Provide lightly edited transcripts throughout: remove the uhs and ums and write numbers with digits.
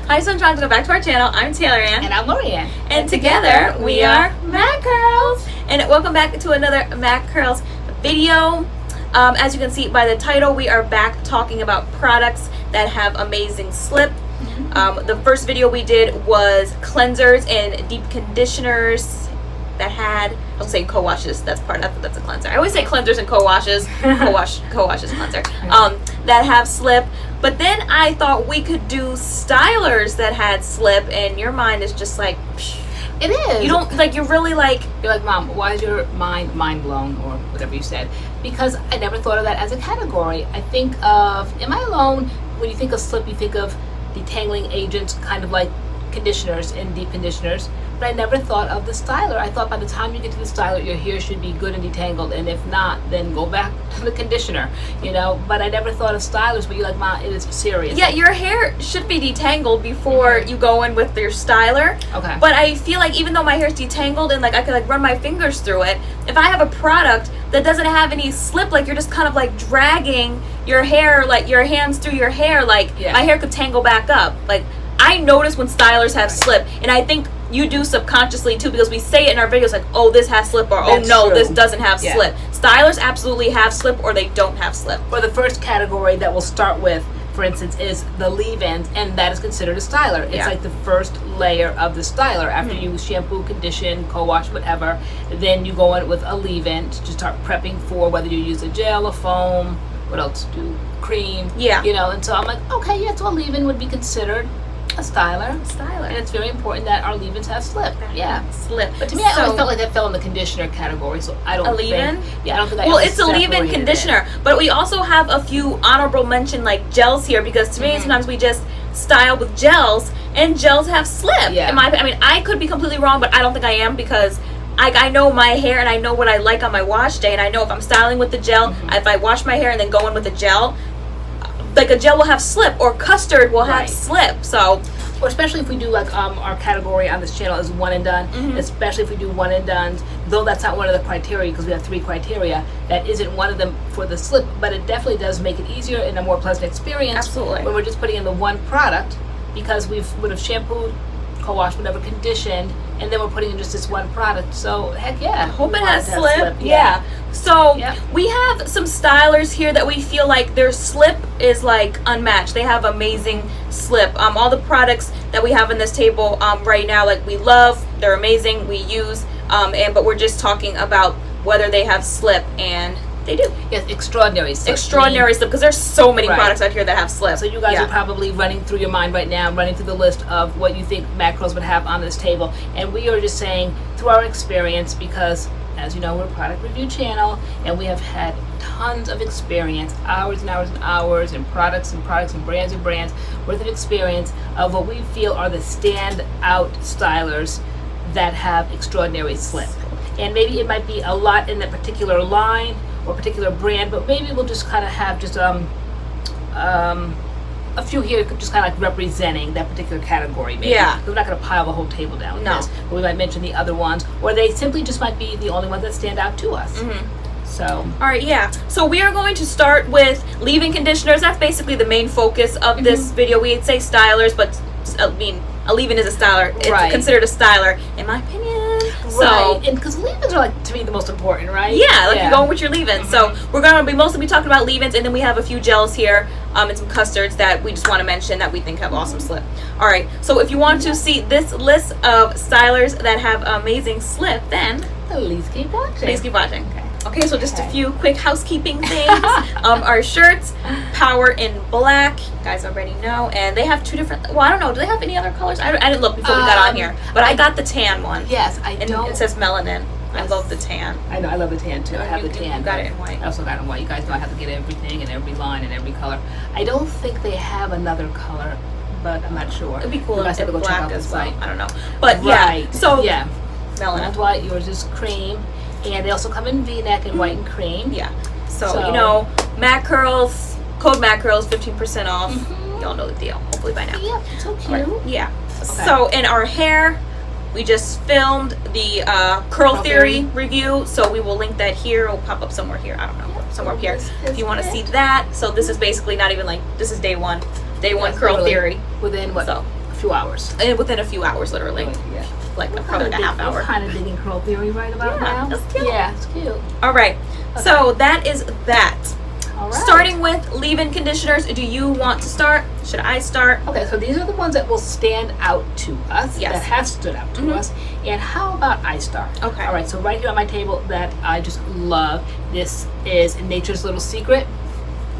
Hi Sunshine, welcome back to our channel. I'm TaylorAnne. And I'm LoriAnne. And together we are MADCURLS. And welcome back to another MADCURLS video. As you can see by the title, we are back talking about products that have amazing slip. The first video we did was cleansers and deep conditioners that had, I'll say co-washes, that's a cleanser. I always say cleansers and co-washes. Co-wash is cleanser. That have slip. But then I thought we could do stylers that had slip, and your mind is just like, psh. It is. You don't, like, you're really like, you're like, Mom, why is your mind blown, or whatever you said? Because I never thought of that as a category. I think of, am I alone? When you think of slip, you think of detangling agents, kind of like conditioners and deep conditioners. But I never thought of the styler. I thought by the time you get to the styler, your hair should be good and detangled, and if not, then go back to the conditioner, you know. But I never thought of stylers. But you're like, Mom, it is serious. Yeah, your hair should be detangled before you go in with your styler. Okay. But I feel like even though my hair is detangled and like I could like run my fingers through it, if I have a product that doesn't have any slip, like you're just kind of like dragging your hair, like your hands through your hair, like my hair could tangle back up. Like I notice when stylers have slip, and I think you do subconsciously too, because we say it in our videos like, oh, this has slip, or oh no, this doesn't have slip. Stylers absolutely have slip, or they don't have slip. Or the first category that we'll start with, for instance, is the leave-ins, and that is considered a styler. It's like the first layer of the styler. After you shampoo, condition, co-wash, whatever, then you go in with a leave-in to start prepping for whether you use a gel, a foam, what else do, cream, you know. And so I'm like, okay, yeah, so a leave-in would be considered a styler. And it's very important that our leave-ins have slip. Slip. But to me, I always felt like that fell in the conditioner category, so I don't think. A leave-in? Yeah, I don't think I. Well, it's a leave-in conditioner, but we also have a few honorable mention like gels here, because to me sometimes we just style with gels, and gels have slip. I mean, I could be completely wrong, but I don't think I am, because I know my hair and I know what I like on my wash day, and I know if I'm styling with the gel, if I wash my hair and then go in with a gel, like a gel will have slip, or Custard will have slip. So, or especially if we do like our category on this channel is one and done, especially if we do one and done, though that's not one of the criteria, because we have 3 criteria, that isn't one of them for the slip, but it definitely does make it easier and a more pleasant experience when we're just putting in the one product, because we would have shampooed, co-washed, whatever, conditioned, and then we're putting in just this one product. So heck yeah, I hope it has slip. So we have some stylers here that we feel like their slip is like unmatched. They have amazing slip. All the products that we have in this table right now, like we love, they're amazing, we use, but we're just talking about whether they have slip, and they do. Yes, extraordinary slip. Extraordinary slip, because there's so many products out here that have slip. So you guys are probably running through your mind right now, running through the list of what you think MADCURLS would have on this table. And we are just saying, through our experience, because as you know, we're a product review channel, and we have had tons of experience, hours and hours and hours, and products and brands worth of experience of what we feel are the standout stylers that have extraordinary slip. And maybe it might be a lot in that particular line or particular brand, but maybe we'll just kind of have just a few here just kind of like representing that particular category, maybe. We're not going to pile the whole table down with this, but we might mention the other ones, or they simply just might be the only ones that stand out to us. So alright, so we are going to start with leave-in conditioners. That's basically the main focus of this video. We'd say stylers, but I mean, a leave-in is a styler. It's considered a styler, in my opinion. So, and because leave-ins are like, to me, the most important, right? You're going with your leave-ins. So we're going to mostly be talking about leave-ins, and then we have a few gels here and some custards that we just want to mention that we think have awesome slip. Alright, so if you want to see this list of stylers that have amazing slip, then please keep watching. Please keep watching. Okay, so just a few quick housekeeping things. Our shirts, Power in Black, you guys already know, and they have 2 different, well, I don't know, do they have any other colors? I didn't look before we got on here, but I got the tan one. Yes, and it says melanin. I love the tan. I know, I love the tan too. I have the tan. You got it in white. I also got it in white. You guys know I have to get everything and every line and every color. I don't think they have another color, but I'm not sure. It'd be cool if go black as well. I don't know. But so melanin. That's white, yours is cream. And they also come in V-neck and white and cream. So you know, MADCURLS, code MADCURLS, 15% off. Y'all know the deal, hopefully by now. So cute. So in our hair, we just filmed the Curl Theory review, so we will link that here. It'll pop up somewhere here. I don't know, somewhere up here if you want to see that. So this is basically not even like, this is day one Curl Theory. Within what? So few hours. And within a few hours, literally. Yeah. Like probably like a half hour. We're kind of digging curl theory right about now. That's cute. Yeah, it's cute. All right. Okay. So that is that. All right. Starting with leave-in conditioners. Do you want to start? Should I start? Okay, so these are the ones that will stand out to us. Yes. That have stood out to us. And how about I start? Okay. All right, so right here on my table that I just love. This is Nature's Little Secret.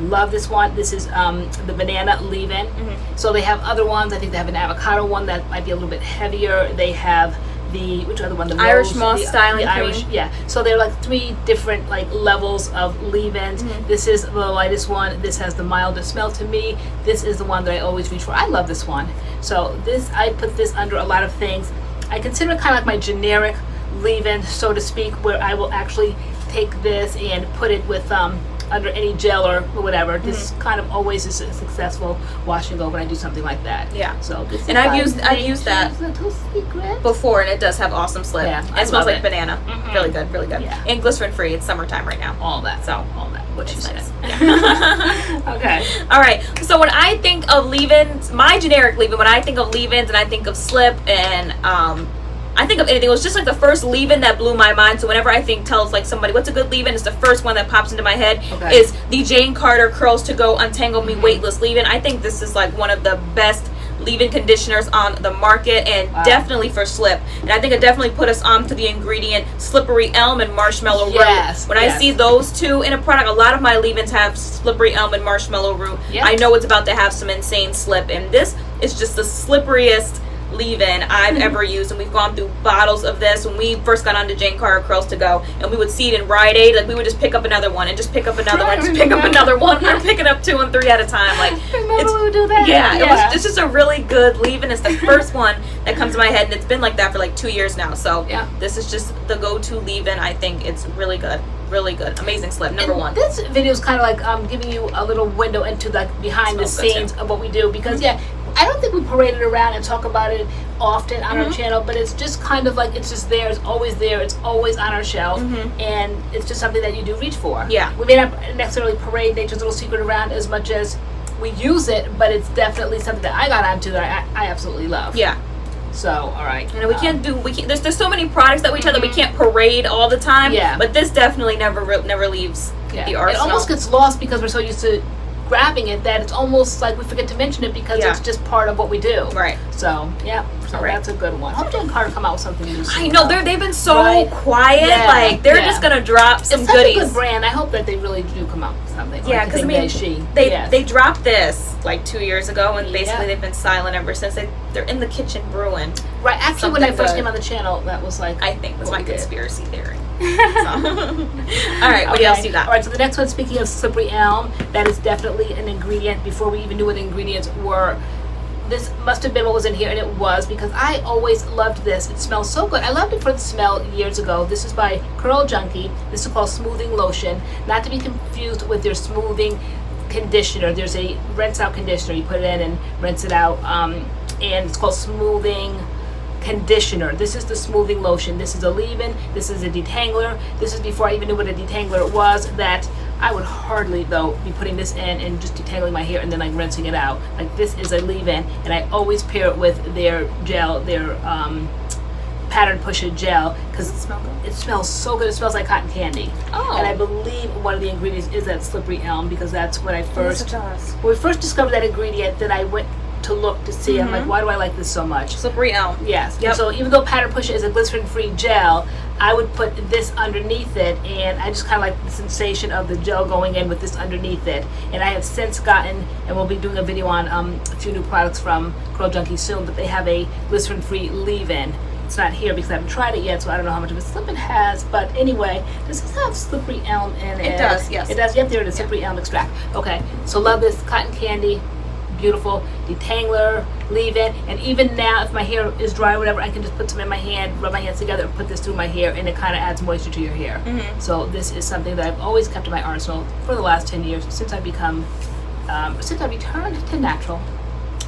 Love this one. This is the banana leave-in. So they have other ones. I think they have an avocado one that might be a little bit heavier. They have the, which other one? The Irish rose, moss styling cream. Irish, yeah. So they're like 3 different like levels of leave-ins. This is the lightest one. This has the mildest smell to me. This is the one that I always reach for. I love this one. So this, I put this under a lot of things. I consider it kind of like my generic leave-in, so to speak, where I will actually take this and put it with under any gel or whatever. This kind of always is a successful wash and go when I do something like that. Yeah. So this And I've used that Little Secret before, and it does have awesome slip. Yeah, it I smells love like it. banana. Really good, really good. Yeah. And glycerin free. It's summertime right now. all that. So All that. What you it's said. nice. Okay. All right. So when I think of leave-ins, my generic leave-in, when I think of leave-ins and I think of slip and I think of anything, it was just like the first leave-in that blew my mind. So whenever I think tells like somebody what's a good leave-in, it's the first one that pops into my head. Okay. Is the Jane Carter Curls to Go Untangle Me Weightless leave-in. I think this is like one of the best leave-in conditioners on the market, and definitely for slip. And I think it definitely put us on to the ingredient slippery elm and marshmallow Yes, root. When I see those two in a product, a lot of my leave-ins have slippery elm and marshmallow root. Yep. I know it's about to have some insane slip, and this is just the slipperiest leave-in I've ever used. And we've gone through bottles of this when we first got onto Jane Carter Curls to Go, and we would see it in Rite Aid. Like we would just pick up another one and just pick up another one, just pick up another one. We're picking up 2 and 3 at a time. Like Remember we would do that? yeah, it's just a really good leave-in. It's the first one that comes to my head, and it's been like that for like 2 years now. So Yeah. this is just the go-to leave-in. I think it's really good. Really good. Amazing slip. Number one. This video is kind of like giving you a little window into like behind the Smells good, scenes of what we do, because I don't think we parade it around and talk about it often on our channel, but it's just kind of like, it's just there, it's always there, it's always on our shelf, and it's just something that you do reach for. Yeah. We may not necessarily parade Nature's Little Secret around as much as we use it, but it's definitely something that I got onto that I absolutely love. Yeah. So, all right. And we can't there's so many products that we try that we can't parade all the time. Yeah. But this definitely never leaves the arsenal. It almost gets lost because we're so used to grabbing it that it's almost like we forget to mention it because it's just part of what we do. Right. So, yeah. So that's a good one. Hope Jane Carter come out with something new soon. I know they've been so quiet. Yeah, like they're just gonna drop some it's such goodies. a good brand. I hope that they really do come out with something. Yeah, because I mean, they dropped this like 2 years ago, and basically they've been silent ever since. They're in the kitchen brewing. Right. Actually, when I first came on the channel, that was like I think was my conspiracy theory. All right, what else you got? All right, so the next one, speaking of slippery elm, that is definitely an ingredient. Before we even knew what the ingredients were, this must have been what was in here, and it was, because I always loved this. It smells so good. I loved it for the smell years ago. This is by Curl Junkie. This is called Smoothing Lotion, not to be confused with their smoothing conditioner. There's a rinse out conditioner. You put it in and rinse it out, and it's called Smoothing Conditioner. This is the smoothing lotion. This is a leave-in. This is a detangler. This is before I even knew what a detangler was, that I would hardly though be putting this in and just detangling my hair and then like rinsing it out. Like this is a leave-in, and I always pair it with their gel, their pattern pusher gel, because it smells so good. It smells like cotton candy. Oh. And I believe one of the ingredients is that slippery elm, because that's when I first does. when we first discovered that ingredient, that I went to look to see. I'm like, why do I like this so much? Slippery elm. Yes. Yep. And so even though pattern pusher is a glycerin-free gel, I would put this underneath it, and I just kind of like the sensation of the gel going in with this underneath it. And I have since gotten, and we'll be doing a video on a few new products from Curl Junkie soon, but they have a glycerin-free leave-in. It's not here because I haven't tried it yet, so I don't know how much of a slip it has. But anyway, does this have slippery elm in it? It does, yes. It does. Yep, there it is, slippery elm extract. Okay, so love this cotton candy. Beautiful detangler, leave-in, and even now if my hair is dry or whatever, I can just put some in my hand, rub my hands together, and put this through my hair, and it kind of adds moisture to your hair. So this is something that I've always kept in my arsenal for the last 10 years since I've become, since I returned to natural.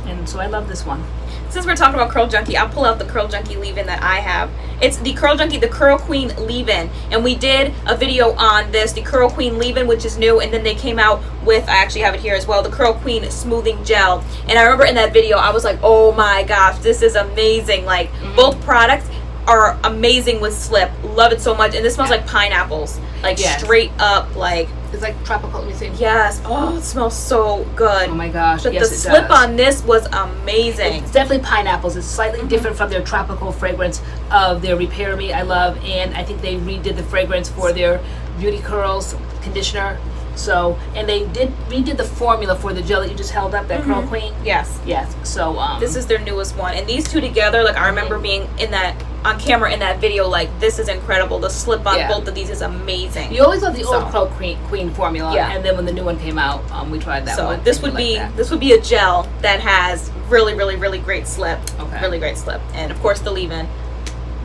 And so I love this one. Since we're talking about Curl Junkie, I'll pull out the Curl Junkie leave-in that I have. It's the Curl Junkie, the Curl Queen leave-in. And we did a video on this, the Curl Queen leave-in, which is new. And then they came out with, I actually have it here as well, the Curl Queen smoothing gel. And I remember in that video, I was like, oh my gosh, this is amazing. Like, both products are amazing with slip. Love it so much. And this smells like pineapples. Like, straight up, like... It's like tropical, let me see. Yes. Oh, it smells so good. Oh my gosh. But yes, the slip on this was amazing. It's definitely pineapples. It's slightly different from their tropical fragrance of their Repair Me, I love. And I think they redid the fragrance for their Beauty Curls conditioner. So, and they redid the formula for the gel that you just held up, that Curl Queen. Yes. Yes. So, this is their newest one. And these two together, like, I remember being in that, on camera in that video, like, this is incredible. The slip on both of these is amazing. You always love the old Curl Queen formula. Yeah. And then when the new one came out, we tried that one. So this would be, this would be a gel that has really, really, really great slip. Okay. Really great slip. And of course the leave-in.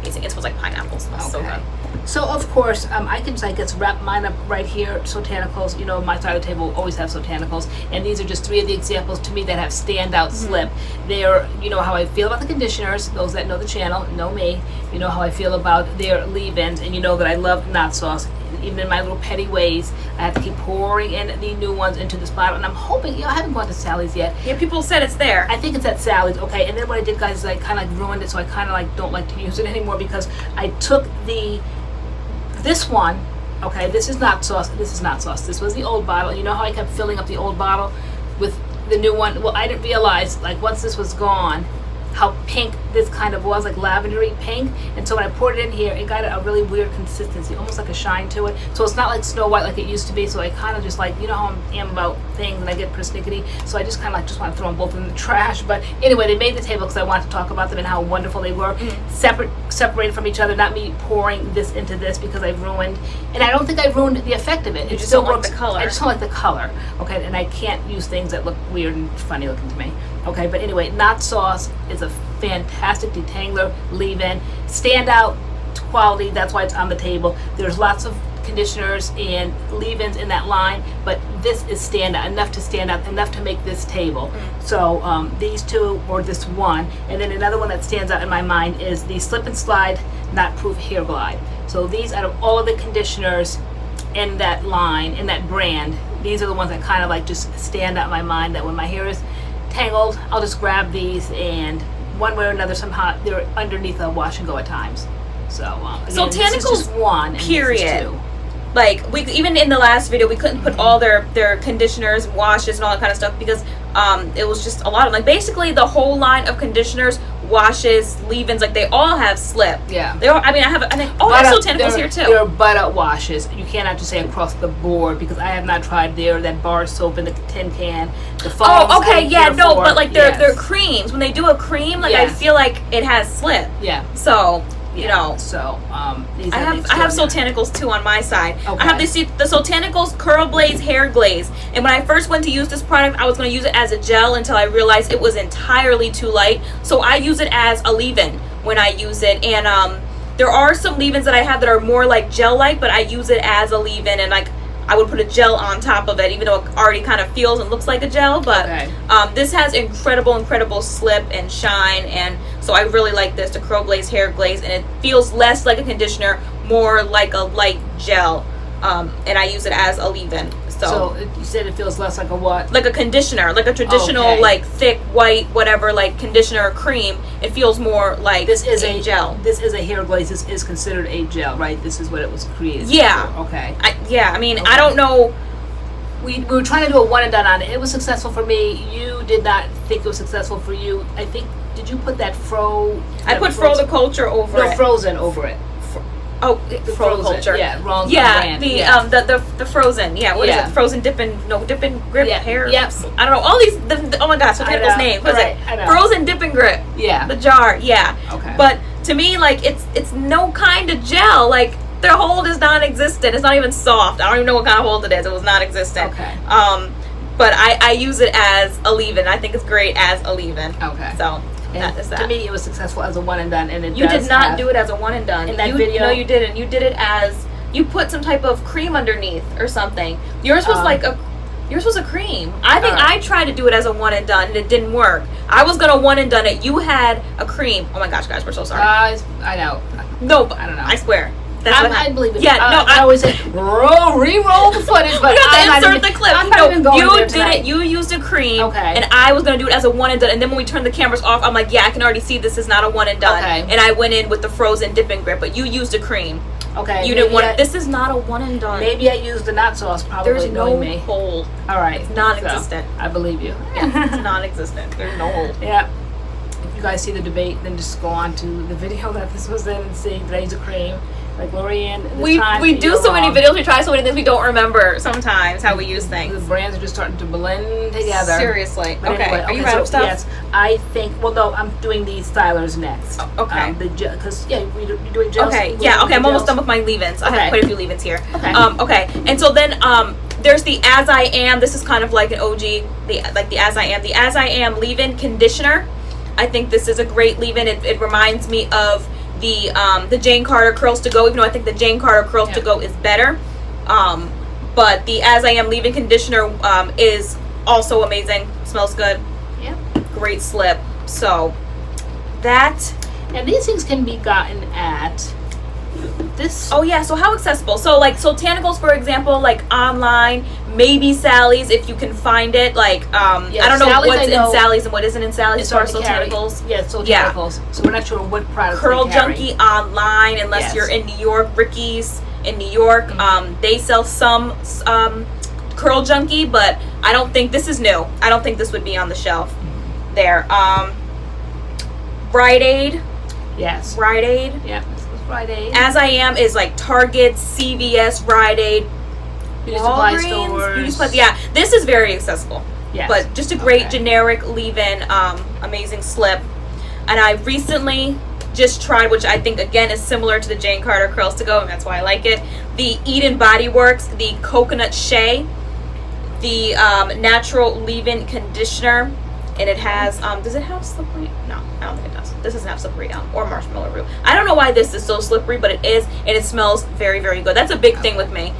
Amazing. It smells like pineapples. Smells so good. So of course, I can just, I guess, wrap mine up right here. Sotanicals, you know, my side of the table always have Sotanicals, and these are just 3 of the examples to me that have standout slip. They're, you know how I feel about the conditioners. Those that know the channel know me. You know how I feel about their leave-ins, and you know that I love knot sauce. Even in my little petty ways, I have to keep pouring in the new ones into this bottle, and I'm hoping, you know, I haven't gone to Sally's yet. Yeah, people said it's there. I think it's at Sally's, okay. And then what I did, guys, is I kind of like ruined it, so I kind of like don't like to use it anymore because I took this one, okay, this is not sauce, this is not sauce. This was the old bottle. You know how I kept filling up the old bottle with the new one? Well, I didn't realize, like, once this was gone, how pink this kind of was, like lavendery pink. And so when I poured it in here, it got a really weird consistency, almost like a shine to it. So it's not like Snow White like it used to be. So I kind of just like, you know how I am about things and I get persnickety. So I just kind of like just want to throw them both in the trash. But anyway, they made the table because I wanted to talk about them and how wonderful they were. Separated from each other, not me pouring this into this because I've ruined. And I don't think I've ruined the effect of it. You just don't like the color. I just don't like the color. Okay, and I can't use things that look weird and funny looking to me. Okay, but anyway, Knot Sauce is a fantastic detangler leave-in, standout quality. That's why it's on the table. There's lots of conditioners and leave-ins in that line, but this is standout enough to stand out, enough to make this table. So these two, or this one, and then another one that stands out in my mind is the Slip and Slide Knot Proof Hair Glide. So these, out of all of the conditioners in that line, in that brand, these are the ones that kind of like just stand out in my mind, that when my hair is tangled, I'll just grab these, and one way or another, somehow they're underneath a wash and go at times. So again, so this is just one, and period. this is two. Like, we even in the last video, we couldn't put all their conditioners, washes, and all that kind of stuff because it was just a lot of, like, basically the whole line of conditioners, washes, leave-ins, like, they all have slip. Yeah. They all, I mean, I think all have Sotanicals here too. There are butter washes. You cannot just say across the board because I have not tried that bar soap in the tin can. The foams, oh, okay, yeah, no, for. but like their creams, when they do a cream, like, I feel like it has slip. Yeah. So, you know. So these I have Sotanicals too on my side. Okay. I have the Sotanicals Curl Blaze Hair Glaze, and when I first went to use this product, I was going to use it as a gel until I realized it was entirely too light. So I use it as a leave-in when I use it, and there are some leave-ins that I have that are more like gel-like, but I use it as a leave-in, and like I would put a gel on top of it, even though it already kind of feels and looks like a gel. But this has incredible slip and shine, and so I really like this, the Curl Blaze Hair Glaze, and it feels less like a conditioner, more like a light gel, and I use it as a leave-in. So you said it feels less like a what? Like a conditioner, like a traditional, like thick white whatever, like conditioner or cream. It feels more like this is a gel. This is a hair glaze. This is considered a gel, right? This is what it was created for. Okay. I mean, I don't know. We were trying to do a one and done on it. It was successful for me. You did not think it was successful for you. I think, did you put that I put Fro the Culture over it. No, Frozen over it. Oh, the Fro Culture. Yeah, wrong brand. The the Frozen. Yeah, what is it? Frozen Dip and Grip hair. Yep. I don't know. All these. Oh my gosh, what's people's name? What is it? Frozen Dip and Grip. Yeah. The jar. Yeah. Okay. But to me, like, it's no kind of gel. Like, their hold is non-existent. It's not even soft. I don't even know what kind of hold it is. It was non-existent. Okay. But I use it as a leave-in. I think it's great as a leave-in. Okay. So. And that is that. To me, it was successful as a one and done, and you did not do it as a one and done in that video. No, you didn't. You did it as, you put some type of cream underneath or something. Yours was like a Yours was a cream. I think Alright. I tried to do it as a one and done, and it didn't work. I was gonna one and done it. You had a cream. Oh my gosh, guys, we're so sorry. I know. No, but I don't know. I swear. That's what I believe it. Yeah, no, I always say re-roll the footage, but we have I'm to not insert the clip. I'm not even going you there did tonight. it. You used a cream, Okay. and I was gonna do it as a one and done. And then when we turned the cameras off, I'm like, yeah, I can already see this is not a one and done. Okay. And I went in with the frozen dipping grip, but you used a cream. Okay. You didn't want. This is not a one and done. Maybe I used the not sauce. Probably There's no knowing me. hole. All right. It's non-existent. So, I believe you. It's non-existent. There's no hole. Yeah. If you guys see the debate, then just go on to the video that this was in and see did I use a cream. Like LoriAnne, We do so many videos. We try so many things we don't remember sometimes how we use The things. brands are just starting to blend together. Seriously. But Okay. anyway, Are you okay, out so of stuff? Yes, I think. Well, no, I'm doing the stylers next. Okay. Because you're doing gels. Okay. You're Yeah. doing Okay. I'm almost gels? done with my leave-ins. I Okay. have quite a few leave-ins here. Okay. Okay. And so then there's the As I Am. This is kind of like an OG. The As I Am. The As I Am leave-in conditioner. I think this is a great leave-in. It reminds me of the Jane Carter Curls to Go, even though I think the Jane Carter Curls to Go is better. But the As I Am leave-in conditioner is also amazing. Smells good. Yeah. Great slip. So that. And these things can be gotten at this. Oh yeah. So how accessible? So Sotanicals, for example, like online, maybe Sally's if you can find it. Like I don't know Sally's, what's I know, in Sally's and what isn't in Sally's it's for hard to carry. Sotanicals. Yeah, Sotanicals. So we're not sure what products Curl they carry. Junkie online, unless Yes. you're in New York. Ricky's in New York. They sell some Curl Junkie, but I don't think this is new. I don't think this would be on the shelf there. Rite Aid. Yes. Rite Aid. Yeah. This was Friday. As I Am is like Target, CVS, Rite Aid, Beauty supply Walgreens, stores. Beauty supply. Yeah, this is very accessible. Yes. But just a great Okay. generic leave-in, amazing slip. And I recently just tried, which I think again is similar to the Jane Carter Curls to Go, and that's why I like it. The BodyWorks, the Coconut Shea, the natural leave-in conditioner, and it has. Does it have slippery? No, I don't think it does. This doesn't have slippery or marshmallow root. I don't know why this is so slippery, but it is, and it smells very, very good. That's a big thing with me.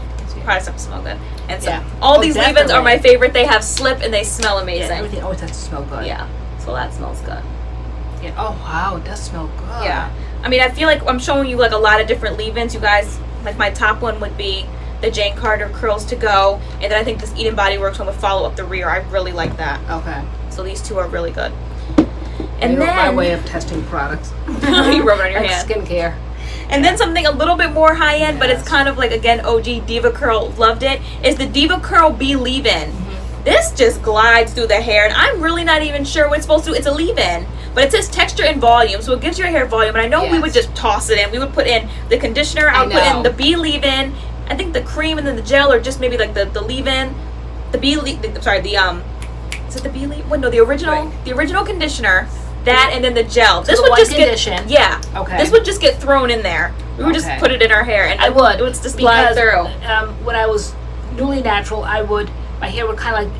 Products have to smell good, and so Yeah. all Oh, these leave-ins are definitely. my favorite. They have slip and they smell Yeah, amazing. everything always has to smell good. Yeah, so that smells good. Yeah. Oh wow, it does smell good. Yeah, I mean, I feel like I'm showing you like a lot of different leave-ins. You guys, like my top one would be the Jane Carter Curls to Go, and then I think this BodyWorks one would follow up the rear. I really like that. Okay. So these two are really good. And And then my way of testing products. you rub it on your And hand. skincare. And then something a little bit more high end, but it's Yes. kind of like again OG Diva Curl loved it. Is the Diva Curl B leave-in. This just glides through the hair, and I'm really not even sure what it's supposed to. It's a leave-in, but it says texture and volume, so it gives your hair volume. And I know we Yes. would just toss it in. We would put in the conditioner. I would put in know. the B leave-in. I think the cream and then the gel, or just maybe like the leave-in, the B leave. Sorry, the is it the B leave? Wait, no, the original, Right. the original conditioner. That and then the gel. This the would one just condition. get Okay. This would just get thrown in there. We would just Okay. put it in our hair, and I would. It would just glide through. When I was newly natural, my hair would kind of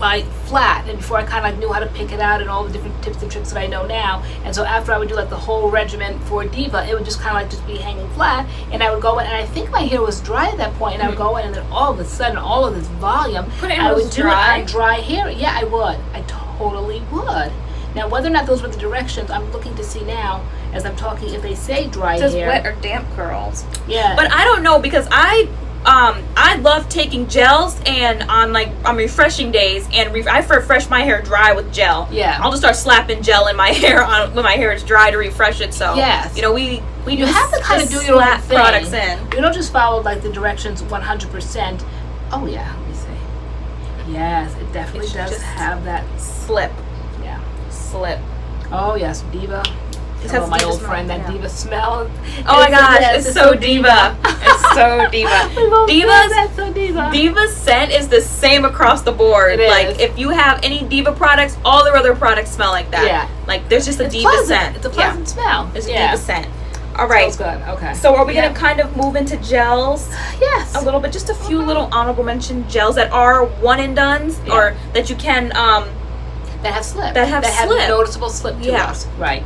like flat, and before I kind of like knew how to pick it out and all the different tips and tricks that I know now. And so after I would do like the whole regimen for Diva, it would just kind of like just be hanging flat, and I would go in, and I think my hair was dry at that point, and I would go in, and then all of a sudden, all of this volume, Put it in I those would do dry? it on dry hair. Yeah, I would. I totally would. Now, whether or not those were the directions, I'm looking to see now as I'm talking if they say dry It says hair. wet or damp curls. Yeah. But I don't know, because I love taking gels and on refreshing days, and I refresh my hair dry with gel. Yeah. I'll just start slapping gel in my hair on when my hair is dry to refresh it. So Yes. you know, we You just- have to kind of just do your own slap thing. products in. You don't just follow like the directions 100%. Oh yeah, let me see. Yes, it definitely It should does just- have that. Slip. Yeah. Oh yes, Diva. It Hello, has my Diva old smell, friend, that yeah. Diva smell. Oh my It's- gosh, yes, it's so diva. It's so diva. We both said Diva's that's so Diva. Diva's scent is the same across the board. It is. Like if you have any Diva products, all their other products smell like that. Yeah. Like there's just a It's Diva pleasant. scent. It's a pleasant smell. There's a Yeah. Diva scent. All right. Smells good. Okay. So are we Yeah. gonna kind of move into gels Yes. a little bit? Just a few little honorable mention gels that are one and dones, Yeah. or that you can. That have slip. That have slip. noticeable slip to Yeah. us. Right.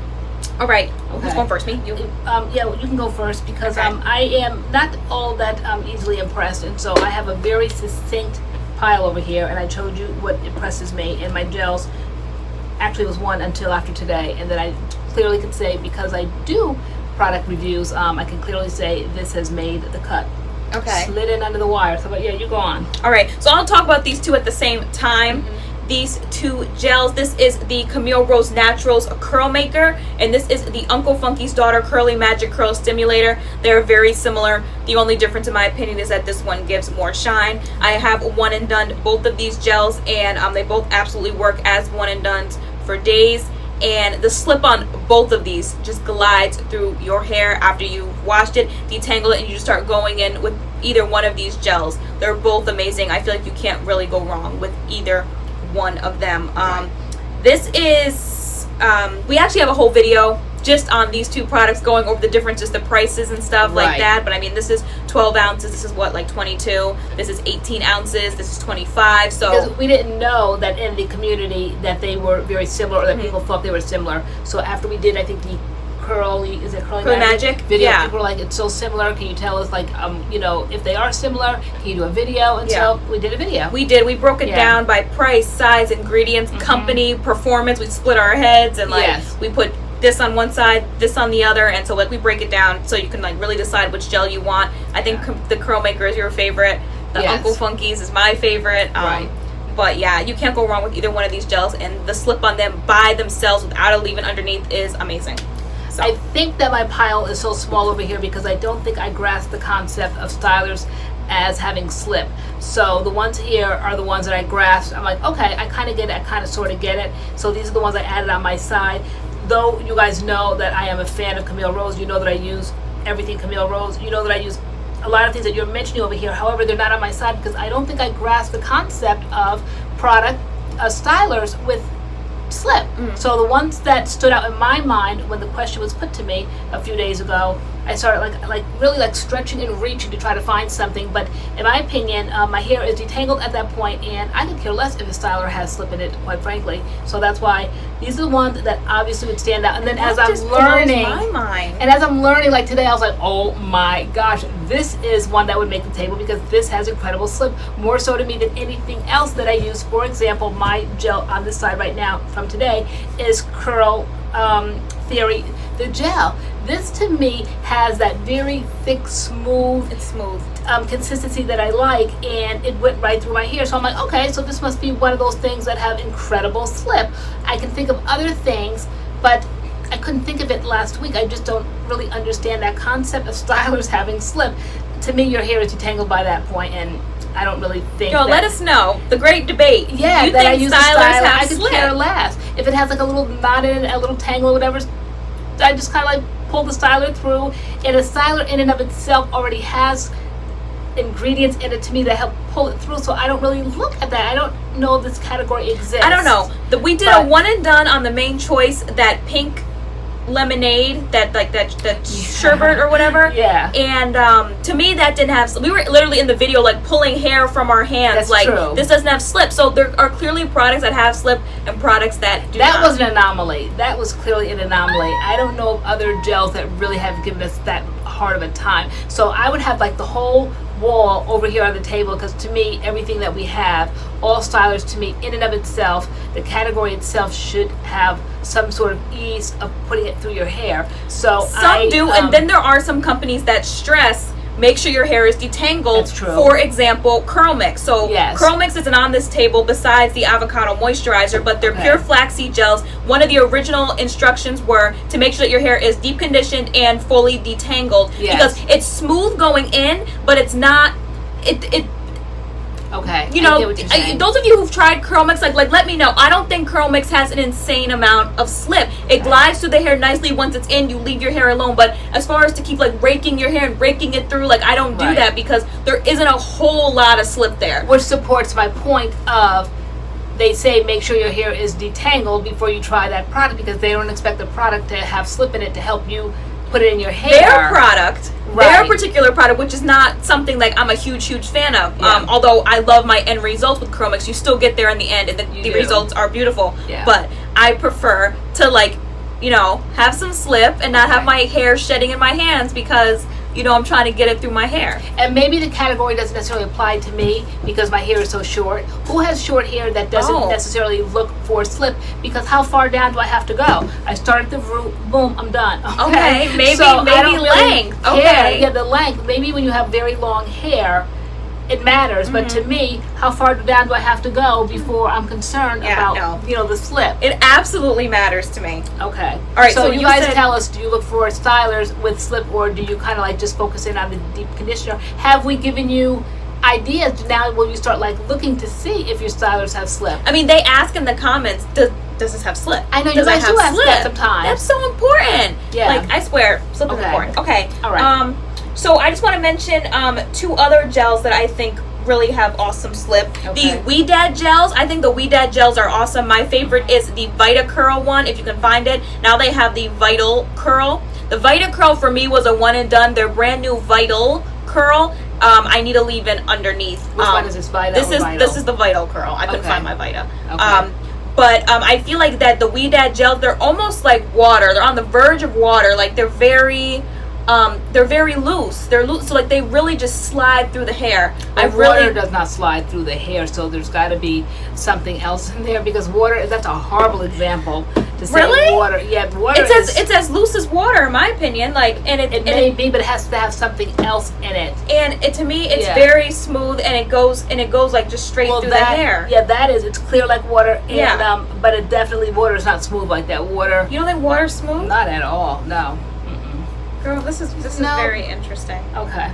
All right. Okay. Who's going first? Me? You? Yeah, well, you can go first because Okay. I am not all that easily impressed, and so I have a very succinct pile over here, and I showed you what impresses me, and my gels actually was one until after today, and then I clearly can say, because I do product reviews, I can clearly say this has made the cut. Okay. Slid in under the wire. So, but yeah, you go on. All right. So I'll talk about these two at the same time. These two gels. This is the Camille Rose Naturals Curl Maker, and this is the Uncle Funky's Daughter Curly Magic Curl Stimulator. They're very similar. The only difference, in my opinion, is that this one gives more shine. I have one and done both of these gels, and they both absolutely work as one and dones for days. And the slip on both of these just glides through your hair after you've washed it, detangle it, and you just start going in with either one of these gels. They're both amazing. I feel like you can't really go wrong with either one of them. This is we actually have a whole video just on these two products, going over the differences, the prices and stuff like that. But I mean, this is 12 ounces. This is what, like 22. This is 18 ounces. This is 25. So because we didn't know that in the community that they were very similar, or that people thought they were similar. So after we did, I think the Curly Magic video, people were like, it's so similar, can you tell us, like, you know, if they are similar, can you do a video? And so we did a video. We broke it down by price, size, ingredients, company, performance. We split our heads, and like we put this on one side, this on the other, and so like we break it down so you can like really decide which gel you want. I think the Curl Maker is your favorite. The Uncle Funky's is my favorite. But yeah, you can't go wrong with either one of these gels, and the slip on them by themselves without a leave-in underneath is amazing. So. I think that my pile is so small over here because I don't think I grasp the concept of stylers as having slip. So the ones here are the ones that I grasped. I'm like, okay, I kind of get it, I kind of sort of get it. So these are the ones I added on my side. Though you guys know that I am a fan of Camille Rose, you know that I use everything Camille Rose, you know that I use a lot of things that you're mentioning over here. However, they're not on my side because I don't think I grasp the concept of product stylers with slip. So the ones that stood out in my mind when the question was put to me a few days ago, I started like really like stretching and reaching to try to find something. But in my opinion, my hair is detangled at that point, and I could care less if a styler has slip in it, quite frankly. So that's why these are the ones that obviously would stand out. And then as I'm learning, like today, I was like, oh my gosh, this is one that would make the table because this has incredible slip, more so to me than anything else that I use. For example, my gel on this side right now from today is Curl Theory, the gel. This to me has that very thick, smooth, consistency that I like, and it went right through my hair. So I'm like, okay, so this must be one of those things that have incredible slip. I can think of other things, but I couldn't think of it last week. I just don't really understand that concept of stylers having slip. To me, your hair is detangled by that point, and I don't really think. Yo, let us know the great debate. Yeah, you that think I use stylers have I could slip? care less. If it has like a little knot in it, a little tangle or whatever, I just kind of like pull the styler through, and a styler in and of itself already has ingredients in it to me that help pull it through, so I don't really look at that. I don't know this category exists. I don't know. We did a one and done on the main choice, that pink lemonade, that sherbet or whatever. And to me that didn't have, we were literally in the video like pulling hair from our hands. That's like true. This doesn't have slip. So there are clearly products that have slip and products that do that not. was an anomaly. That was clearly an anomaly. I don't know of other gels that really have given us that hard of a time. So I would have like the whole wall over here on the table, because to me everything that we have, all stylers to me in and of itself, the category itself should have some sort of ease of putting it through your hair. So some do, and then there are some companies that stress make sure your hair is detangled. That's true. For example, CURLMIX. So CURLMIX isn't on this table besides the avocado moisturizer, but they're pure flaxseed gels. One of the original instructions were to make sure that your hair is deep conditioned and fully detangled, because it's smooth going in, but it's not you know, those of you who've tried CURLMIX, like let me know. I don't think CURLMIX has an insane amount of slip. It glides through the hair nicely. Once it's in, you leave your hair alone. But as far as to keep like raking your hair and raking it through, like I don't do that, because there isn't a whole lot of slip there. Which supports my point of, they say make sure your hair is detangled before you try that product, because they don't expect the product to have slip in it to help you put it in your hair. Their product, their particular product, which is not something like I'm a huge fan of. Although I love my end results with CURLMIX, you still get there in the end, and the results are beautiful. But I prefer to, like, you know, have some slip and not have my hair shedding in my hands, because I'm trying to get it through my hair. And maybe the category doesn't necessarily apply to me because my hair is so short. Who has short hair that doesn't necessarily look for a slip? Because how far down do I have to go? I start at the root, boom, I'm done. Okay, maybe length. Okay. Yeah, the length. Maybe when you have very long hair, it matters, but to me, how far down do I have to go before I'm concerned about the slip? It absolutely matters to me. Okay. All right. So you guys tell us: do you look for stylers with slip, or do you kind of like just focus in on the deep conditioner? Have we given you ideas now? Will you start like looking to see if your stylers have slip? I mean, they ask in the comments, does this have slip? I know you guys do ask that sometimes. That's so important. Yeah. Like I swear, slip is important. Okay. All right. So I just want to mention 2 other gels that I think really have awesome slip. Okay. The Dad gels. I think the Dad gels are awesome. My favorite is the Vitae Curl one, if you can find it. Now they have the Vital Curl. The Vitae Curl for me was a one and done. Their brand new Vital Curl. I need a leave-in underneath. Which one is this, Vita? This is the Vital Curl. I couldn't find my Vita. Okay. But I feel like that the Dad gels, they're almost like water. They're on the verge of water. Like they're very loose. They're loose, so like they really just slide through the hair. Water does not slide through the hair, so there's got to be something else in there because water—that's a horrible example to say. Really? Water, yeah, water. It's as loose as water, in my opinion. Like, and it may be, but it has to have something else in it. And to me, it's very smooth, and it goes like just straight through the hair. Yeah, that is. It's clear like water. And, but it definitely water is not smooth like that. Water. You don't think water's smooth? Not at all. No. Girl, this is very interesting. Okay.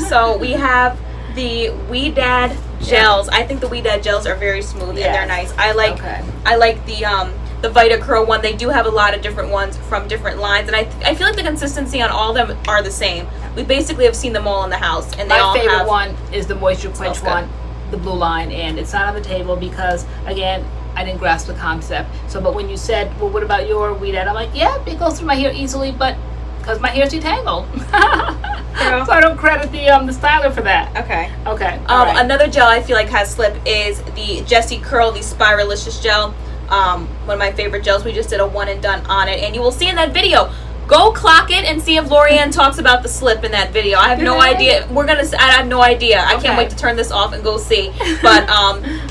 So we have the Dad gels. I think the Dad gels are very smooth and they're nice. I like the Vitae Curl one. They do have a lot of different ones from different lines, and I feel like the consistency on all of them are the same. We basically have seen them all in the house, and my favorite one is the Moisture Quench one, the blue line, and it's not on the table because again, I didn't grasp the concept. So, but when you said, well, what about your Dad? I'm like, yeah, it goes through my hair easily, but because my hair's detangled. So I don't credit the styler for that. Okay. Right. Another gel I feel like has slip is the Jessie Curl, the Spiralicious gel. One of my favorite gels. We just did a one and done on it, and you will see in that video. Go clock it and see if LoriAnne talks about the slip in that video. I have no idea. I have no idea. I can't wait to turn this off and go see. But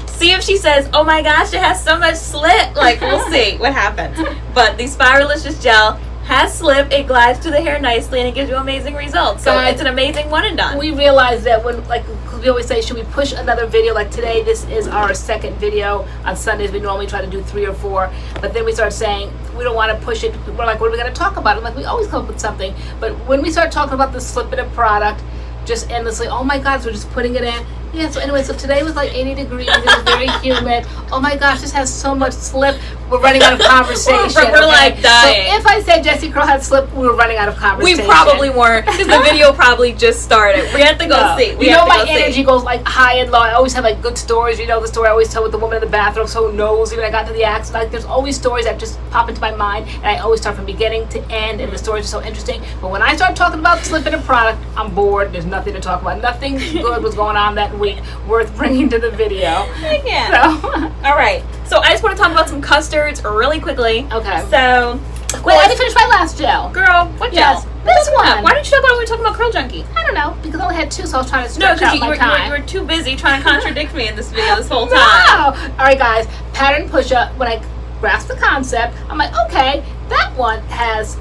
see if she says, "Oh my gosh, it has so much slip." Like, we'll see what happens. But the Spiralicious gel has slip, it glides through the hair nicely, and it gives you amazing results. So it's an amazing one and done. We realized that when, like we always say, should we push another video? Like today, this is our second video. On Sundays, we normally try to do 3 or 4, but then we start saying we don't want to push it. We're like, what are we going to talk about? I'm like, we always come up with something. But when we start talking about the slip in a product, just endlessly, oh my God, so we're just putting it in. Yeah, so anyway, so today was like 80 degrees. It was very humid. Oh my gosh, this has so much slip. We're running out of conversation. we're like dying. So if I said Jessie Curl had slip, we were running out of conversation. We probably weren't, because the video probably just started. We have to go see. My energy goes like high and low. I always have like good stories. You know the story I always tell with the woman in the bathroom, so nosy when I got to the accident. Like there's always stories that just pop into my mind, and I always start from beginning to end, and the stories are so interesting. But when I start talking about slip in a product, I'm bored. There's nothing to talk about. Nothing good was going on that week worth bringing to the video. Yeah. So, all right. So I just want to talk about some custards really quickly. Okay. So, wait, let me finish my last gel. Girl, what gel? This one. Why didn't you talk about it when we were talking about Curl Junkie? I don't know, because I only had 2, so I was trying to stretch out my time. You were too busy trying to contradict me in this video this whole time. No. All right, guys. Pattern push-up. When I grasp the concept, I'm like, okay, that one has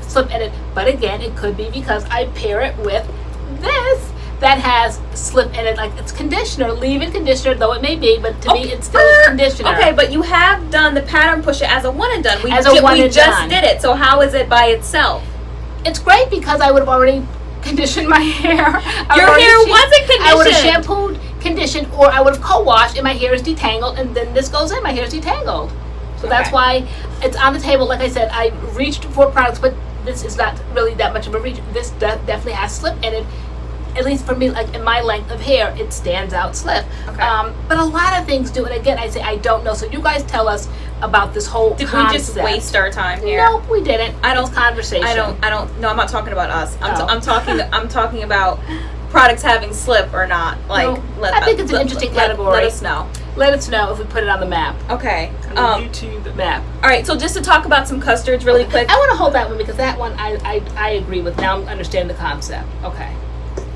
slip in it. But again, it could be because I pair it with this that has slip in it, like it's conditioner, leave-in conditioner, though it may be, but to me it's still conditioner. Okay, but you have done the pattern pusher as a one and done. We just did it, so how is it by itself? It's great because I would have already conditioned my hair. Your hair wasn't conditioned. I would have shampooed, conditioned, or I would have co-washed, and my hair is detangled, and then this goes in, my hair is detangled. So that's why it's on the table. Like I said, I reached for products, but this is not really that much of a reach. This definitely has slip in it. At least for me, like in my length of hair, it stands out slip. Okay. But a lot of things do. And again, I say I don't know. So you guys tell us about this whole concept. Did we just waste our time here? Nope, we didn't. It's conversation. I don't. No, I'm not talking about us. I'm talking about products having slip or not. Like, I think it's an interesting category. Let us know. Let us know if we put it on the map. Okay. YouTube map. All right, so just to talk about some custards really quick. I want to hold that one because that one I agree with. Now I'm understanding the concept. Okay.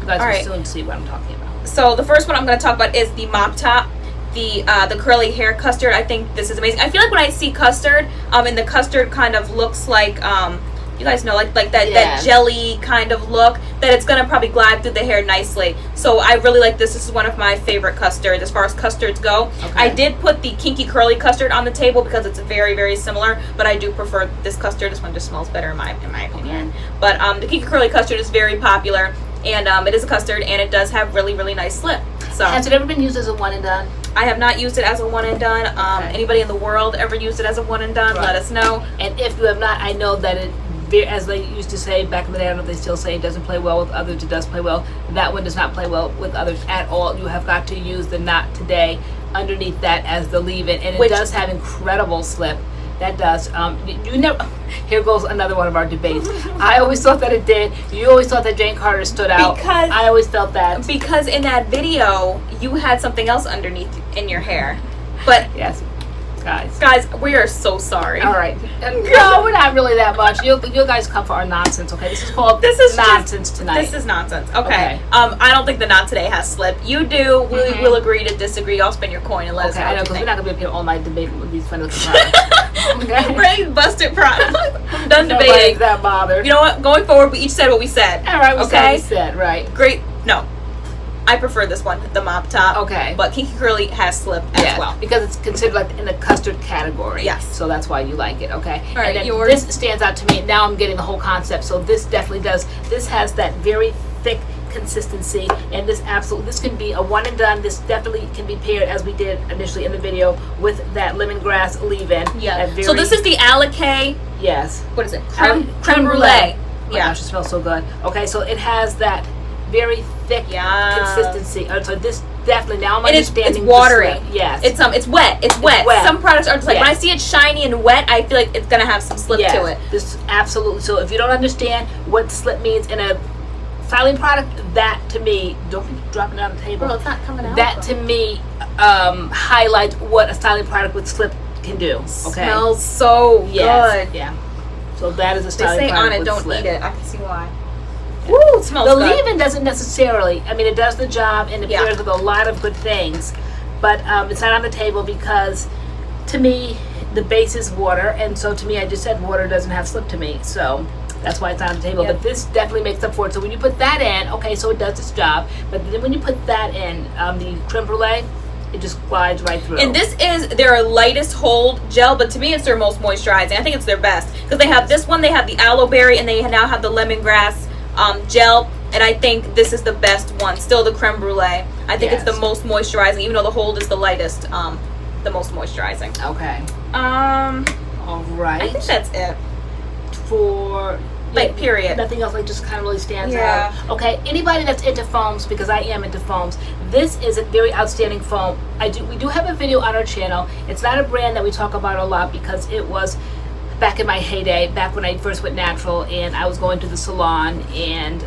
You guys will soon see what I'm talking about. So the first one I'm going to talk about is the mop top, the curly hair custard. I think this is amazing. I feel like when I see custard, and the custard kind of looks like, you guys know, like that jelly kind of look, that it's going to probably glide through the hair nicely. So I really like this. This is one of my favorite custards as far as custards go. Okay. I did put the Kinky curly custard on the table because it's very, very similar, but I do prefer this custard. This one just smells better in my opinion. Okay. But the Kinky curly custard is very popular, and it is a custard, and it does have really, really nice slip. So has it ever been used as a one and done? I have not used it as a one and done. Okay. Anybody in the world ever used it as a one and done? Right. Let us know. And if you have not, I know that it, as they used to say back in the day, I don't know if they still say, it doesn't play well with others, it does play well. That one does not play well with others at all. You have got to use the Not Today underneath that as the leave-in, and it does have incredible slip. That does. You never. Here goes another one of our debates. I always thought that it did. You always thought that Jane Carter stood out. Because I always felt that. Because in that video, you had something else underneath in your hair. But yes. Guys, we are so sorry. All right. No, we're not really that much. You guys come for our nonsense, okay? This is called nonsense tonight. This is nonsense. Okay. I don't think the Not Today has slip. You do. We'll agree to disagree. I'll spend your coin and let us know. I know, because we're not gonna be up here all night debating with these funny products. Okay. Right? Busted product. I'm done debating. Nobody's that bothered. You know what? Going forward, we each said what we said. All right. We said what we said. Right. Great. No. I prefer this one, the mop top. Okay. But Kinky Curly has slip as well. Because it's considered like in the custard category. Yes. So that's why you like it, okay? All right, and then this stands out to me. Now I'm getting the whole concept. So this definitely does. This has that very thick consistency, and this can be a one and done. This definitely can be paired, as we did initially in the video, with that lemongrass leave-in. Yeah. So this is the Alikay. Yes. What is it? Creme brulee. Oh my gosh, it smells so good. Okay, so it has that very thick consistency. So this definitely, now I'm understanding. It's watery. Yes. It's wet. It's wet. Some products are just like, when I see it shiny and wet, I feel like it's gonna have some slip to it. This absolutely. So if you don't understand what slip means in a styling product, that to me, don't be dropping it on the table. Bro, it's not coming out. That to me highlights what a styling product with slip can do. Okay. Smells so good. Yeah. So that is a styling product. They say on it, don't eat it. I can see why. Woo, it smells good. The leave-in doesn't necessarily, I mean, it does the job and it pairs with a lot of good things, but it's not on the table because, to me, the base is water, and so to me, I just said water doesn't have slip to me, so that's why it's on the table. But this definitely makes up for it. So when you put that in, okay, so it does its job, but then when you put that in, the creme brulee, it just glides right through. And this is their lightest hold gel, but to me it's their most moisturizing. I think it's their best because they have this one, they have the aloe berry, and they now have the lemongrass gel, and I think this is the best one. Still the creme brulee. I think it's the most moisturizing, even though the hold is the lightest. The most moisturizing. Okay. All right. I think that's it. For period. Nothing else just kind of really stands out. Okay. Anybody that's into foams, because I am into foams, this is a very outstanding foam. We do have a video on our channel. It's not a brand that we talk about a lot because it was back in my heyday, back when I first went natural and I was going to the salon, and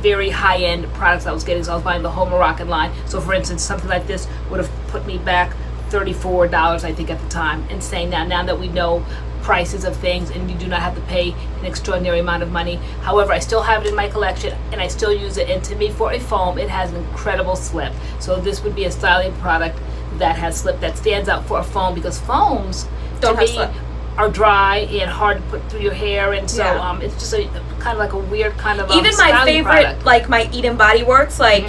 very high-end products I was getting, so I was buying the whole Moroccan line. So for instance, something like this would have put me back $34, I think, at the time. Insane. Now that we know prices of things and you do not have to pay an extraordinary amount of money. However, I still have it in my collection and I still use it, and to me, for a foam, it has an incredible slip. So this would be a styling product that has slip, that stands out for a foam, because foams don't have slip, are dry and hard to put through your hair, and so it's just a kind of like a weird kind of even my favorite product. Like my Eden BodyWorks, like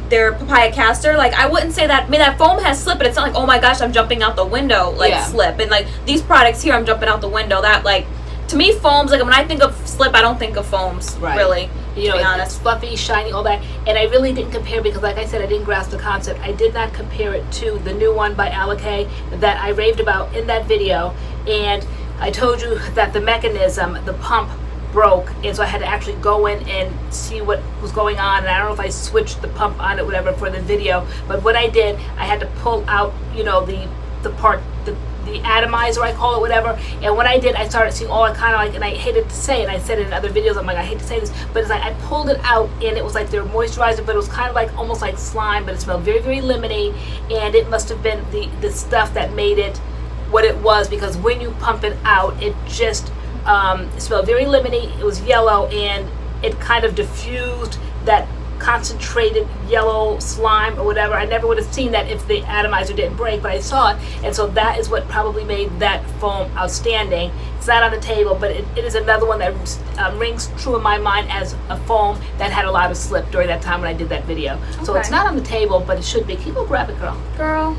their papaya castor, like I wouldn't say that. I mean, that foam has slip, but it's not like, oh my gosh, I'm jumping out the window slip. And like these products here, I'm jumping out the window. That, like, to me, foams, like when I think of slip, I don't think of foams really. You know, it's fluffy, shiny, all that. And I really didn't compare because, like I said, I didn't grasp the concept. I did not compare it to the new one by Alikay that I raved about in that video. And I told you that the mechanism, the pump, broke, and so I had to actually go in and see what was going on. And I don't know if I switched the pump on it, whatever, for the video. But what I did, I had to pull out, you know, the part, the the atomizer, I call it, whatever. And when I did, I started seeing all kind of like, and I hated to say it, and I said it in other videos, I'm like, I hate to say this, but it's like I pulled it out, and it was like they're moisturizing, but it was kind of like almost like slime, but it smelled very, very lemony, and it must have been the stuff that made it what it was, because when you pump it out, it just it smelled very lemony. It was yellow, and it kind of diffused that concentrated yellow slime or whatever. I never would have seen that if the atomizer didn't break, but I saw it, and so that is what probably made that foam outstanding. It's not on the table, but it is another one that rings true in my mind as a foam that had a lot of slip during that time when I did that video. Okay. So it's not on the table, but it should be. Can you go grab it, girl? Girl.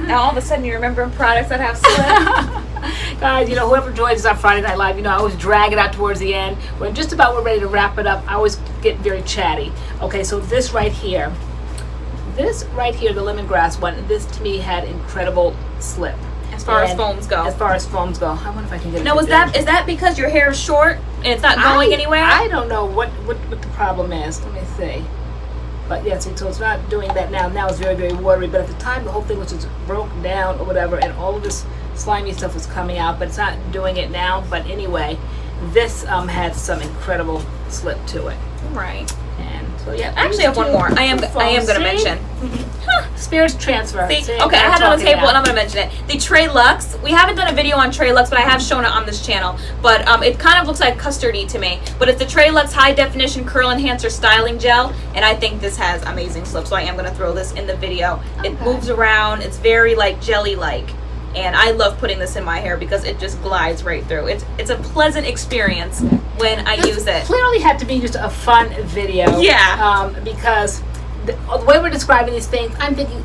Now all of a sudden you're remembering products that have slip. Guys, you know, whoever joins us on Friday Night Live, you know, I always drag it out towards the end. When just about we're ready to wrap it up, I always get very chatty. Okay, so this right here, the lemongrass one, this to me had incredible slip. As far as foams go. As far as foams go. I wonder if I can get it. Now, is that because your hair is short and it's not going anywhere? I don't know what the problem is. Let me see. But yeah, see, so it's not doing that now. Now it's very, very watery. But at the time, the whole thing was just broken down or whatever, and all of this slimy stuff was coming out, but it's not doing it now. But anyway, this had some incredible slip to it. Right. And so yeah. I actually have one more. I am going to mention. Spirits transfer. See, okay, I had it on the table and I'm going to mention it. The Tray Luxe. We haven't done a video on Tray Luxe, but I have shown it on this channel. But it kind of looks like custardy to me. But it's the Tray Luxe High Definition Curl Enhancer Styling Gel, and I think this has amazing slip. So I am going to throw this in the video. Okay. It moves around. It's very like jelly-like. And I love putting this in my hair because it just glides right through. It's a pleasant experience when I use it. Clearly had to be just a fun video. Yeah. Because the way we're describing these things, I'm thinking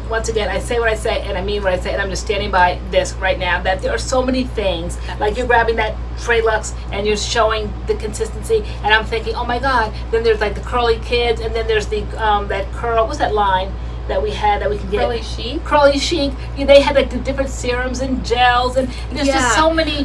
once again, I say what I say and I mean what I say, and I'm just standing by this right now, that there are so many things. Like you're grabbing that Tray Luxe and you're showing the consistency, and I'm thinking, oh my God, then there's like the Curly Kids, and then there's the that curl, what's that line that we had that we can get? Curly Chic. Curly Chic. Yeah, they had like the different serums and gels, and there's just so many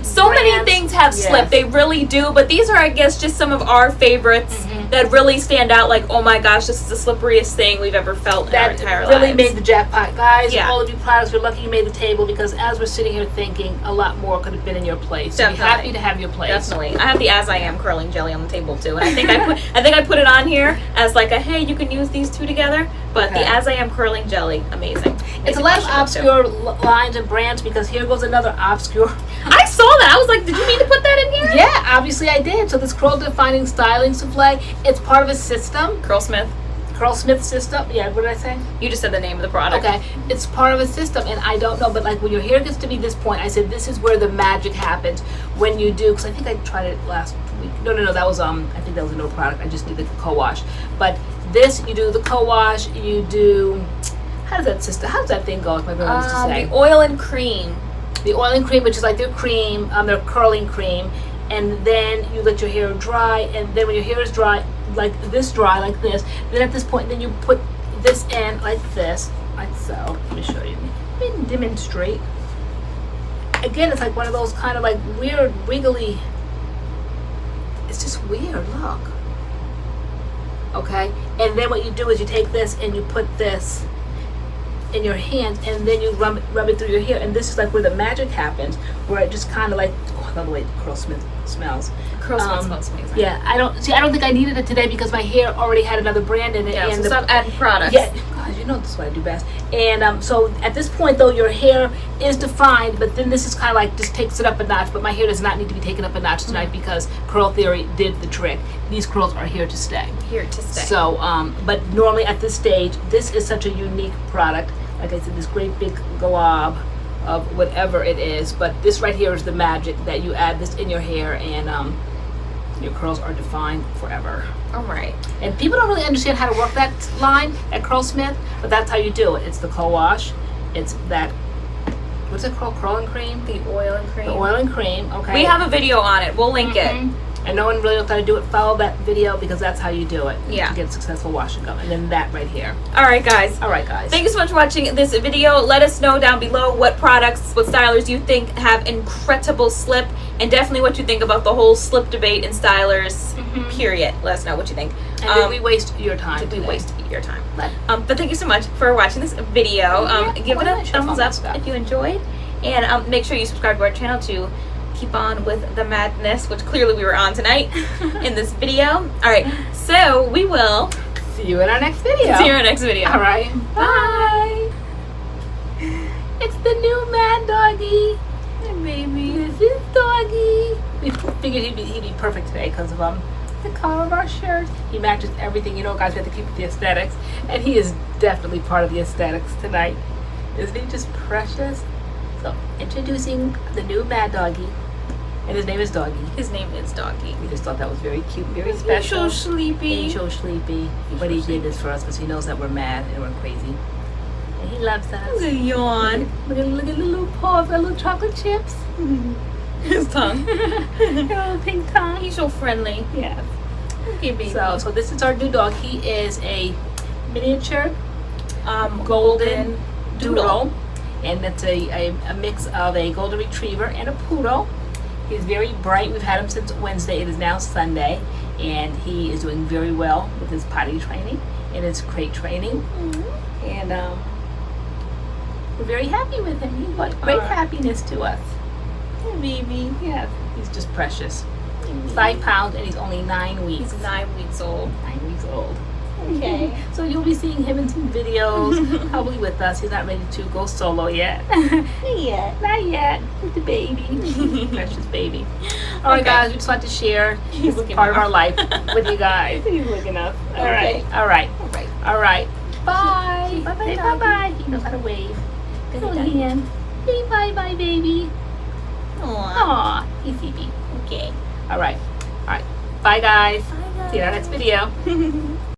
things have slip. They really do. But these are, I guess, just some of our favorites that really stand out. Like, oh my gosh, this is the slipperiest thing we've ever felt in our entire lives. That really made the jackpot, guys. Yeah. All of you products, you're lucky you made the table, because as we're sitting here thinking, a lot more could have been in your place. So be happy to have your place. Definitely. I have the As I Am curling jelly on the table too, and I think I put it on here as like a, hey, you can use these two together. But the As I Am curling jelly, amazing. It's a lot of obscure lines and brands, because here goes another obscure. I saw that. I was like, did you mean to put that in here? Yeah, obviously I did. So this curl defining styling souffle, it's part of a system. Curlsmith system. Yeah, what did I say? You just said the name of the product. Okay, it's part of a system, and I don't know, but like when your hair gets to be this point, I said this is where the magic happens when you do. Because I think I tried it last week. No, that was I think that was a no product. I just did the co-wash, but this, you do the co-wash, you do, how does that thing go, as my grandma used to say? The oil and cream. The oil and cream, which is like their cream, their curling cream, and then you let your hair dry, and then when your hair is dry, like this, then at this point, then you put this in like this, like so. Let me show you. Let me demonstrate. Again, it's like one of those kind of like weird, wiggly, it's just weird, look. Okay, and then what you do is you take this and you put this in your hand, and then you rub it through your hair, and this is like where the magic happens, where it just kind of like, oh, I love the way Curlsmith smells. Curlsmith smells amazing. Yeah, I don't think I needed it today because my hair already had another brand in it. Yeah, and so stop adding products. Yeah, God, you know this is what I do best. And so at this point though, your hair is defined, but then this is kind of like just takes it up a notch. But my hair does not need to be taken up a notch tonight because Curl Theory did the trick. These curls are here to stay. Here to stay. So, but normally at this stage, this is such a unique product. Like I said, this great big glob of whatever it is. But this right here is the magic, that you add this in your hair, and your curls are defined forever. All right. And people don't really understand how to work that line at Curlsmith, but that's how you do it. It's the co-wash. It's that, what's it called? Curling cream? The oil and cream. The oil and cream, okay. We have a video on it. We'll link it. And no one really knows how to do it. Follow that video, because that's how you do it. Yeah. To get a successful wash and go. And then that right here. All right, guys. Thank you so much for watching this video. Let us know down below what products, what stylers you think have incredible slip, and definitely what you think about the whole slip debate in stylers, period. Let us know what you think. And did we waste your time? Did we waste your time? But thank you so much for watching this video. Give it a thumbs up if you enjoyed. And make sure you subscribe to our channel to keep on with the madness, which clearly we were on tonight in this video. All right, so we will See you in our next video. see you in our next video. All right. Bye. It's the new Mad Doggy. Hi, baby. This is Doggy. We figured he'd be perfect today because of the color of our shirt. He matches everything. You know, guys, we have to keep with the aesthetics, and he is definitely part of the aesthetics tonight. Isn't he just precious? So, introducing the new Mad Doggy, and his name is Doggy. His name is Doggy. We just thought that was very cute, very He's special. so sleepy. He's so sleepy, but he did this for us because he knows that we're mad and we're crazy, and he loves us. Look at yawn. Look at the little paws, the little chocolate chips. His tongue. Little pink tongue. He's so friendly. Yeah. Okay, baby. So this is our new dog. He is a miniature golden doodle, and it's a mix of a golden retriever and a poodle. He's very bright. We've had him since Wednesday. It is now Sunday, and he is doing very well with his potty training and his crate training. And we're very happy with him. He brought great happiness to us. Hey, baby. Yes, he's just precious. 5 pounds, and he's only 9 weeks. He's 9 weeks old. 9 weeks old. Okay. So you'll be seeing him in some videos, probably with us. He's not ready to go solo yet. Yeah. Not yet. Just a baby. Precious baby. All right, Okay. guys, we just want to share He's this looking part of up. our life with you guys. He's looking up. All right. Okay. All right. All right. All right. Bye. Bye-bye, Say doggy. bye-bye. He knows how to wave. Good Go doggy. ahead. Say bye-bye, baby. Aw. Aw, he's sleepy. Okay. All right. All right. Bye, guys. Bye, guys. See you in our next video.